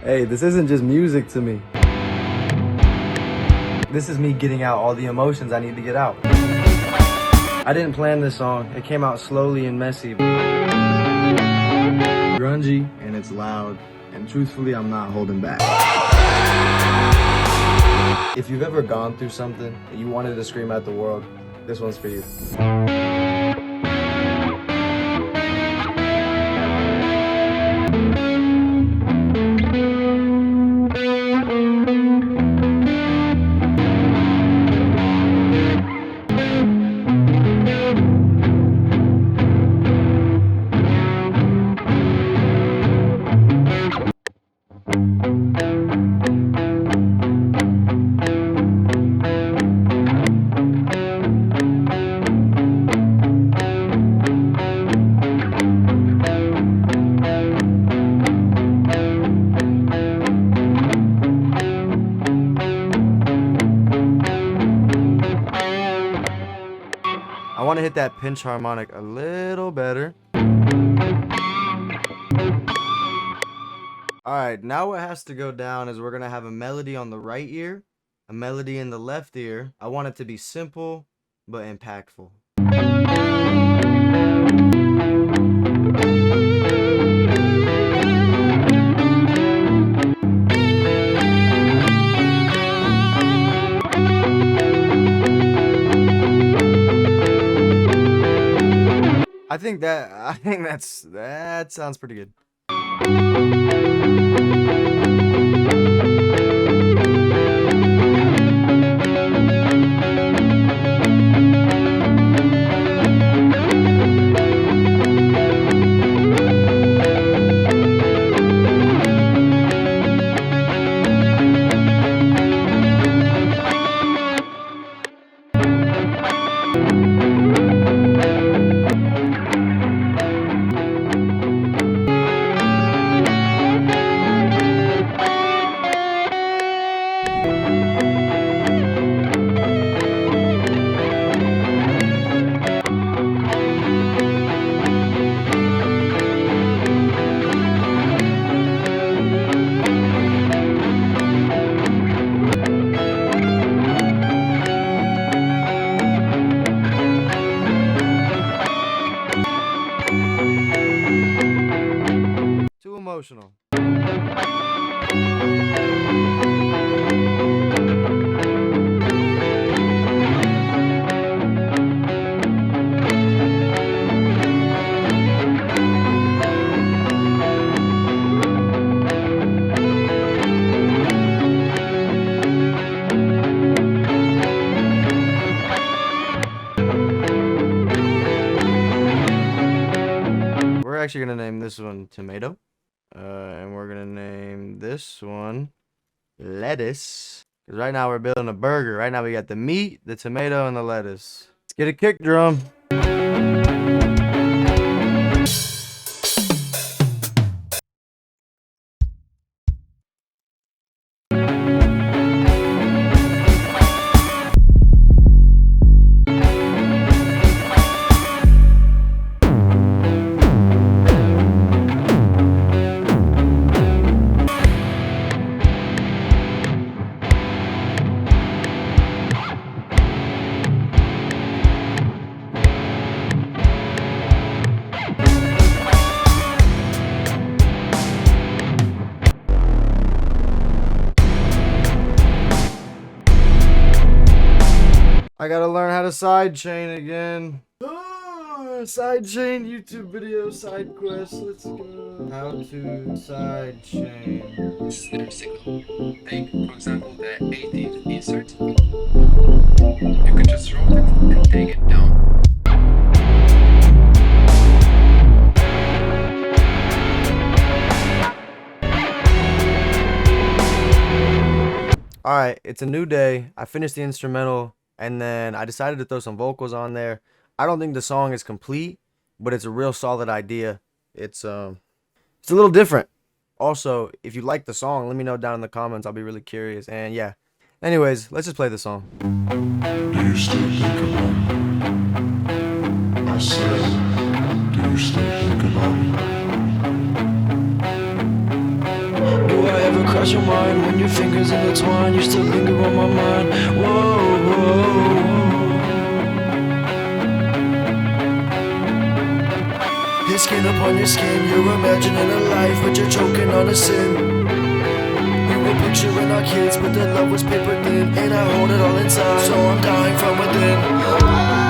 Hey, this isn't just music to me. This is me getting out all the emotions I need to get out. I didn't plan this song. It came out slowly and messy. Grungy, and it's loud. And truthfully, I'm not holding back. If you've ever gone through something and you wanted to scream at the world, this one's for you. I want to hit that pinch harmonic a little better. Alright, now what has to go down is we're going to have a melody on the right ear, a melody in the left ear. I want it to be simple, but impactful. That sounds pretty good. Too emotional. We're actually gonna name this one Tomato. And we're gonna name this one Lettuce. Because right now we're building a burger. Right now we got the meat, the tomato, and the lettuce. Let's get a kick drum. I gotta learn how to sidechain again. Sidechain YouTube video side quest. Let's go. How to sidechain. This is their signal. Take, for example, the 18th insert. You can just roll it and take it down. Alright, it's a new day. I finished the instrumental and then I decided to throw some vocals on there. I don't think the song is complete, but it's a real solid idea. It's a little different. Also, if you like the song, let me know down in the comments. I'll be really curious. And yeah. Anyways, let's just play the song. Do you still think about me? I said, do you still think about me? Do I ever cross your mind when your fingers intertwine. You still linger on my mind. Whoa, whoa. His skin upon your skin, you're imagining a life, but you're choking on a sin. We were picturing our kids, but the love was paper thin, and I hold it all inside, so I'm dying from within.